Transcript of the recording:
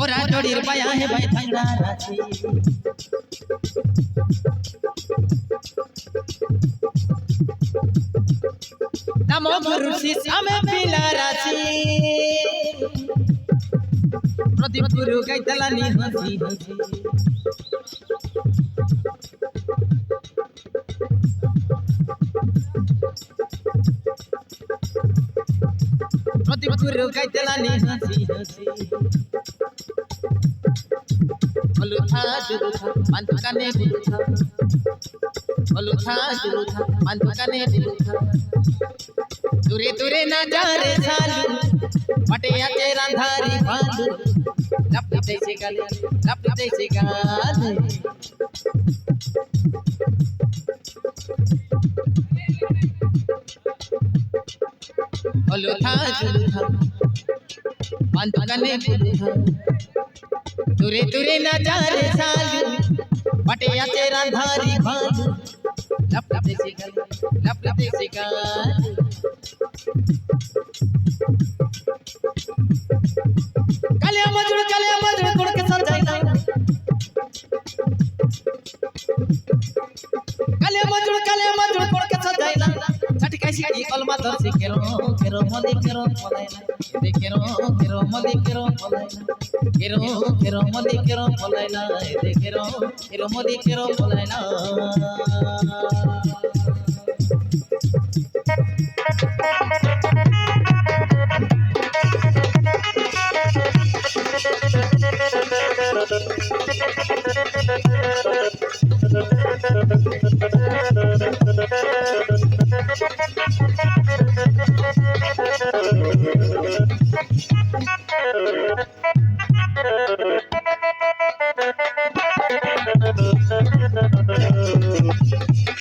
ओरा जोड़ीर पाया है भाई थंगड़ा राची नमो गुरु शिष्य में पिला राची प्रदीप गुरु गाइतलानी हंसी हंसी प्रदीप गुरु गाइतलानी हंसी हंसी Olutha jurutha mantukane bulutha Olutha jurutha mantukane bulutha Dure dure na jare salu Pate ate randhari bhandu Lapte se gale Olutha jurutha mantukane bulutha तुरे तुरे नजारे सालू पटिया तेरा धारी भालू लपटे से गाल काले मजूर गुड़ के सजाइला काले मजूर गुड़ के सजाइला छटका सीधी कलमा दर से केरो मली केरो पलाइला दे केरो मली केरो पलाइला Kero modi kero polaina de kero modi kero polaina